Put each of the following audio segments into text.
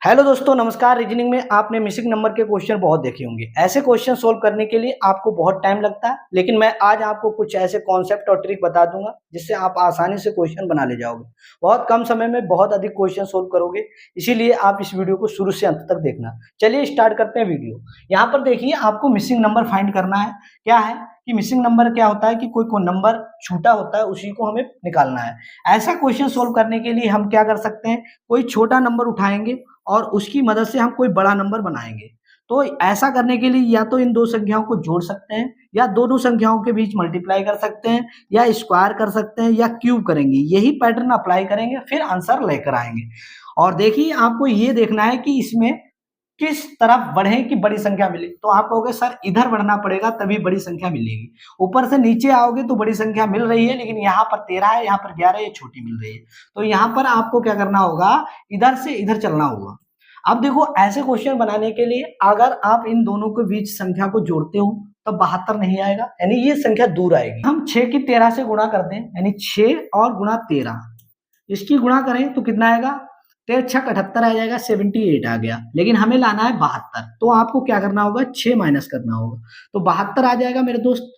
Hello दोस्तों, नमस्कार। Reasoning में आपने मिसिंग नंबर के क्वेश्चन बहुत देखे होंगे। ऐसे क्वेश्चन सोल्व करने के लिए आपको बहुत टाइम लगता है, लेकिन मैं आज आपको कुछ ऐसे कॉन्सेप्ट और ट्रिक बता दूंगा जिससे आप आसानी से क्वेश्चन बना ले जाओगे। बहुत कम समय में बहुत अधिक क्वेश्चन सोल्व करोगे, इसीलिए आप इस वीडियो को शुरू से अंत तक देखना। चलिए स्टार्ट करते हैं वीडियो। यहाँ पर देखिए, आपको मिसिंग नंबर फाइंड करना है। क्या है कि मिसिंग नंबर क्या होता है कि कोई नंबर छूटा होता है, उसी को हमें निकालना है। ऐसा क्वेश्चन सोल्व करने के लिए हम क्या कर सकते हैं, कोई छोटा नंबर उठाएंगे और उसकी मदद से हम कोई बड़ा नंबर बनाएंगे। तो ऐसा करने के लिए या तो इन दो संख्याओं को जोड़ सकते हैं, या दोनों संख्याओं के बीच मल्टीप्लाई कर सकते हैं, या स्क्वायर कर सकते हैं, या क्यूब करेंगे। यही पैटर्न अप्लाई करेंगे, फिर आंसर लेकर आएंगे। और देखिए, आपको ये देखना है कि इसमें किस तरफ बढ़े कि बड़ी संख्या मिले। तो आप कहोगे सर इधर बढ़ना पड़ेगा तभी बड़ी संख्या मिलेगी। ऊपर से नीचे आओगे तो बड़ी संख्या मिल रही है, लेकिन यहाँ पर 13 है, यहाँ पर 11 है, ये छोटी मिल रही है। तो यहाँ पर आपको क्या करना होगा, इधर से इधर चलना होगा। अब देखो, ऐसे क्वेश्चन बनाने के लिए अगर आप इन दोनों के बीच संख्या को जोड़ते हो तो 72 नहीं आएगा, यानी ये संख्या दूर आएगी। हम 6 की 13 से गुणा कर दें, यानी 6 और गुणा 13, इसकी गुणा करें तो कितना आएगा, 13 छक 78 आ जाएगा, 78 आ गया। लेकिन हमें लाना है 72, तो आपको क्या करना होगा, 6 माइनस करना होगा, तो 72 आ जाएगा मेरे दोस्त।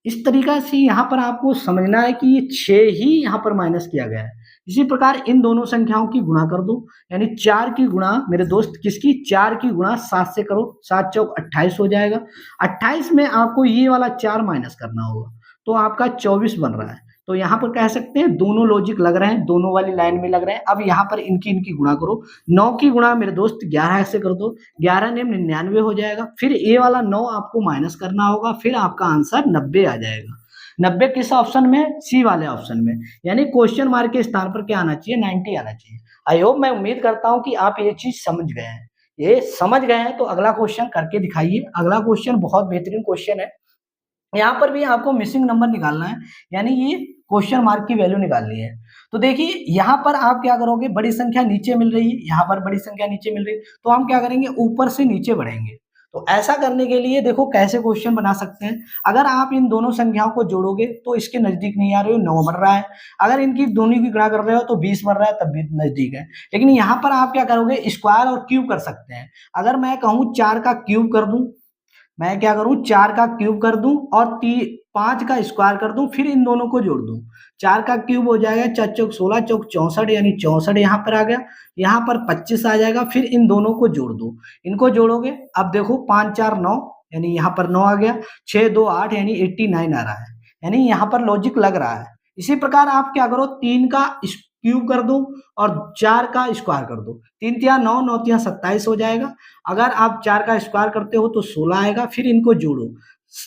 इस तरीका से यहाँ पर आपको समझना है कि ये 6 ही यहाँ पर माइनस किया गया है। इसी प्रकार इन दोनों संख्याओं की गुणा कर दो, यानी 4 की गुणा मेरे दोस्त किसकी, 4 की गुणा 7 से करो, 7 चौक 28 हो जाएगा। 28 में आपको ये वाला 4 माइनस करना होगा, तो आपका 24 बन रहा है। तो यहाँ पर कह सकते हैं दोनों लॉजिक लग रहे हैं, दोनों वाली लाइन में लग रहे हैं। अब यहाँ पर इनकी गुणा करो। 9 की गुणा मेरे दोस्त 11 से कर दो, 11 ने 99 हो जाएगा। फिर ये वाला 9 आपको माइनस करना होगा, फिर आपका आंसर 90 आ जाएगा। 90 किस ऑप्शन में, सी वाले ऑप्शन में, यानी क्वेश्चन मार्क के स्थान पर क्या आना चाहिए, 90 आना चाहिए। आई होप, मैं उम्मीद करता हूं कि आप ये चीज समझ गए हैं। ये समझ गए हैं तो अगला क्वेश्चन करके दिखाइए। अगला क्वेश्चन बहुत बेहतरीन क्वेश्चन है। यहाँ पर भी आपको मिसिंग नंबर निकालना है, यानी ये क्वेश्चन मार्क की वैल्यू निकालनी है। तो देखिए, यहाँ पर आप क्या करोगे, बड़ी संख्या नीचे मिल रही है, यहाँ पर बड़ी संख्या नीचे मिल रही है, तो हम क्या करेंगे, ऊपर से नीचे बढ़ेंगे। तो ऐसा करने के लिए देखो कैसे क्वेश्चन बना सकते हैं। अगर आप इन दोनों संख्याओं को जोड़ोगे तो इसके नजदीक नहीं आ रहे हो, 9 बढ़ रहा है। अगर इनकी दोनों की गुणा कर रहे हो तो 20 बढ़ रहा है, तब भी नजदीक है। लेकिन यहाँ पर आप क्या करोगे, स्क्वायर और क्यूब कर सकते हैं। अगर मैं कहूँ 4 का क्यूब कर दूं, मैं क्या करूं, 4 का क्यूब कर दूं और 5 का स्क्वायर कर दूं, फिर इन दोनों को जोड़ दूं। 4 का क्यूब हो जाएगा 4 चौक 16 चौक 64, यानी 64 यहाँ पर आ गया। यहाँ पर 25 आ जाएगा, फिर इन दोनों को जोड़ दो। इनको जोड़ोगे, अब देखो 5 4 9, यानी यहाँ पर 9 आ गया। 6 2 8, यानी 89 आ रहा है, यानी यहाँ पर लॉजिक लग रहा है। इसी प्रकार आप क्या करो, 3 का क्यूब कर दो और 4 का स्क्वायर कर दो। 3 तिया 9, 9 तिया 27 हो जाएगा। अगर आप 4 का स्क्वायर करते हो तो 16 आएगा, फिर इनको जोड़ो।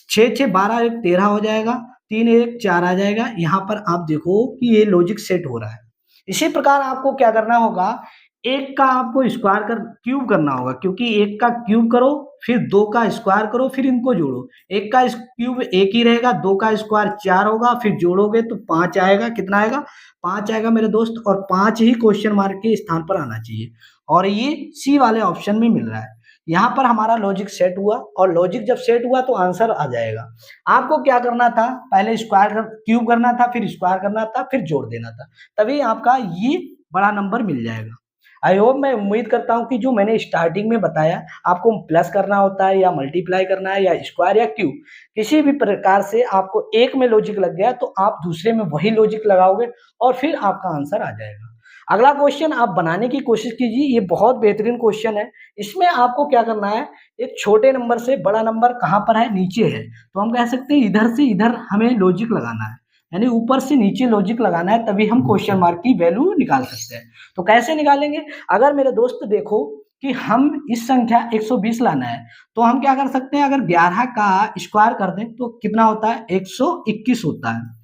6 6 12, 1 13 हो जाएगा। 3 1 4 आ जाएगा। यहाँ पर आप देखो कि ये लॉजिक सेट हो रहा है। इसी प्रकार आपको क्या करना होगा, एक का आपको स्क्वायर कर क्यूब करना होगा, क्योंकि एक का क्यूब करो, फिर 2 का स्क्वायर करो, फिर इनको जोड़ो। एक का क्यूब एक ही रहेगा, 2 का स्क्वायर 4 होगा, फिर जोड़ोगे तो 5 आएगा। कितना आएगा, 5 आएगा मेरे दोस्त। और 5 ही क्वेश्चन मार्क के स्थान पर आना चाहिए, और ये सी वाले ऑप्शन में मिल रहा है। यहाँ पर हमारा लॉजिक सेट हुआ, और लॉजिक जब सेट हुआ तो आंसर आ जाएगा। आपको क्या करना था, पहले स्क्वायर क्यूब करना था, फिर स्क्वायर करना था, फिर जोड़ देना था, तभी आपका ये बड़ा नंबर मिल जाएगा। आई होप, मैं उम्मीद करता हूँ कि जो मैंने स्टार्टिंग में बताया, आपको प्लस करना होता है या मल्टीप्लाई करना है या स्क्वायर या क्यूब, किसी भी प्रकार से आपको एक में लॉजिक लग गया तो आप दूसरे में वही लॉजिक लगाओगे और फिर आपका आंसर आ जाएगा। अगला क्वेश्चन आप बनाने की कोशिश कीजिए, ये बहुत बेहतरीन क्वेश्चन है। इसमें आपको क्या करना है, एक छोटे नंबर से बड़ा नंबर कहाँ पर है, नीचे है, तो हम कह सकते हैं इधर से इधर हमें लॉजिक लगाना है, यानी ऊपर से नीचे लॉजिक लगाना है, तभी हम क्वेश्चन मार्क की वैल्यू निकाल सकते हैं। तो कैसे निकालेंगे, अगर मेरे दोस्त देखो कि हम इस संख्या 120 लाना है, तो हम क्या कर सकते हैं, अगर 11 का स्क्वायर कर दें तो कितना होता है, 121 होता है।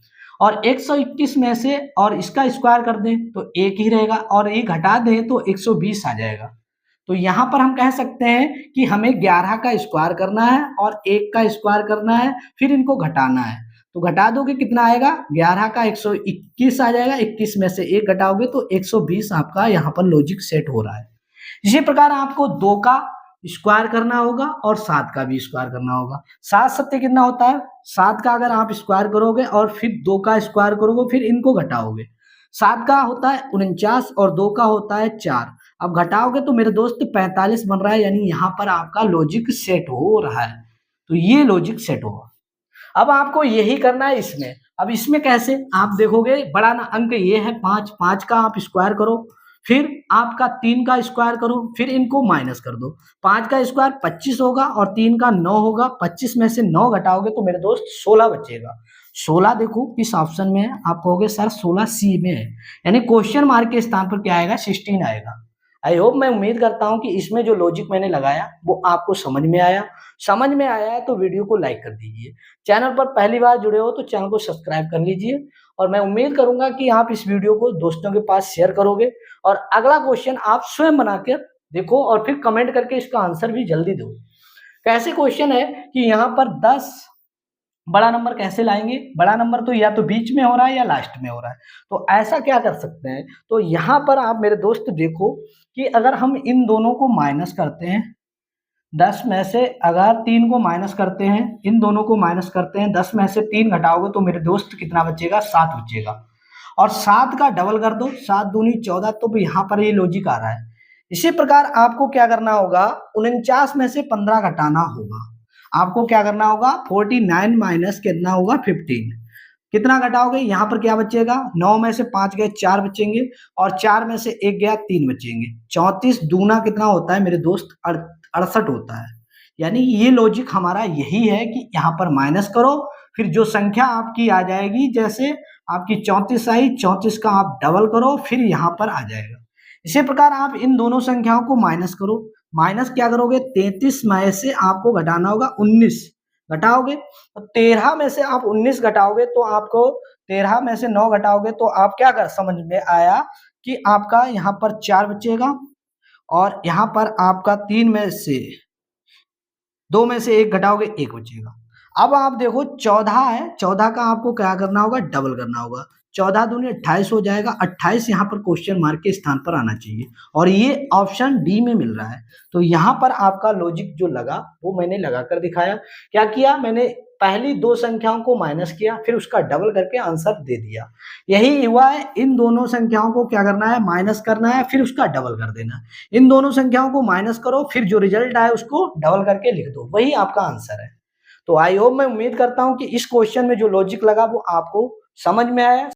और 121 में से और इसका स्क्वायर कर दें तो एक ही रहेगा, और ये घटा दें तो 120 आ जाएगा। तो यहाँ पर हम कह सकते हैं कि हमें 11 का स्क्वायर करना है और 1 का स्क्वायर करना है, फिर इनको घटाना है। तो घटा दोगे कितना आएगा, 11 का 121 आ जाएगा, 21 में से 1 घटाओगे तो 120 आपका यहाँ पर लॉजिक सेट हो रहा है। इसी प्रकार आपको 2 का स्क्वायर करना होगा और 7 का भी स्क्वायर करना होगा। 7 सत्ते कितना होता है, 7 का अगर आप स्क्वायर करोगे और फिर 2 का स्क्वायर करोगे, फिर इनको घटाओगे। 7 का होता है 49 और 2 का होता है 4। अब घटाओगे तो मेरे दोस्त 45 बन रहा है, यानी यहाँ पर आपका लॉजिक सेट हो रहा है। तो ये लॉजिक सेट होगा। अब आपको यही करना है इसमें। अब इसमें कैसे आप देखोगे, बड़ा ना अंक ये है 5, 5 का आप स्क्वायर करो, फिर आपका 3 का स्क्वायर करो, फिर इनको माइनस कर दो। 5 का स्क्वायर 25 होगा और 3 का 9 होगा। 25 में से 9 घटाओगे तो मेरे दोस्त 16 बचेगा। 16 देखो किस ऑप्शन में है, आप कहोगे सर 16 सी में है, यानी क्वेश्चन मार्क के स्थान पर क्या आएगा, 16 आएगा। आई होप, मैं उम्मीद करता हूं कि इसमें जो लॉजिक मैंने लगाया वो आपको समझ में आया। समझ में आया है तो वीडियो को लाइक कर दीजिए। चैनल पर पहली बार जुड़े हो तो चैनल को सब्सक्राइब कर लीजिए, और मैं उम्मीद करूंगा कि आप इस वीडियो को दोस्तों के पास शेयर करोगे और अगला क्वेश्चन आप स्वयं बनाकर देखो और फिर कमेंट करके इसका आंसर भी जल्दी दो। कैसे क्वेश्चन है कि यहाँ पर 10 बड़ा नंबर कैसे लाएंगे, बड़ा नंबर तो या तो बीच में हो रहा है या लास्ट में हो रहा है, तो ऐसा क्या कर सकते हैं। तो यहाँ पर आप मेरे दोस्त देखो कि अगर हम इन दोनों को माइनस करते हैं, 10 में से अगर 3 को माइनस करते हैं, इन दोनों को माइनस करते हैं, 10 में से 3 घटाओगे तो मेरे दोस्त कितना बचेगा, 7 बचेगा। और 7 का डबल कर दो, 7 दूनी 14, तो यहाँ पर ये लॉजिक आ रहा है। इसी प्रकार आपको क्या करना होगा, 49 में से 15 घटाना होगा। आपको क्या करना होगा, 49 माइनस कितना होगा, 15। कितना घटाओगे, यहाँ पर क्या बचेगा, 9 में से 5 गए 4 बचेंगे, और 4 में से 1 गया 3 बचेंगे। 34 दूना कितना होता है मेरे दोस्त, 68 होता है। यानी ये लॉजिक हमारा यही है कि यहाँ पर माइनस करो, फिर जो संख्या आपकी आ जाएगी, जैसे आपकी 34 आई, 34 का आप डबल करो, फिर यहाँ पर आ जाएगा। इसी प्रकार आप इन दोनों संख्याओं को माइनस करो। माइनस क्या करोगे, 33 में से आपको घटाना होगा 19, घटाओगे तो 13 में से आप 19 घटाओगे तो आपको 13 में से 9 घटाओगे तो आप क्या कर, समझ में आया कि आपका यहाँ पर 4 बचेगा, और यहाँ पर आपका 3 में से 2 में से 1 घटाओगे 1 बचेगा। अब आप देखो 14 है, 14 का आपको क्या करना होगा, डबल करना होगा। 14 दूनी 28 हो जाएगा, 28 यहाँ पर क्वेश्चन मार्क के स्थान पर आना चाहिए, और ये ऑप्शन डी में मिल रहा है। तो यहाँ पर आपका लॉजिक जो लगा वो मैंने लगा कर दिखाया। क्या किया मैंने, पहली 2 संख्याओं को माइनस किया, फिर उसका डबल करके आंसर दे दिया। यही हुआ है, इन दोनों संख्याओं को क्या करना है, माइनस करना है, फिर उसका डबल कर देना है। इन दोनों संख्याओं को माइनस करो, फिर जो रिजल्ट आए उसको डबल करके लिख दो, वही आपका आंसर है। तो आई होप, मैं उम्मीद करता हूं कि इस क्वेश्चन में जो लॉजिक लगा वो आपको समझ में आया।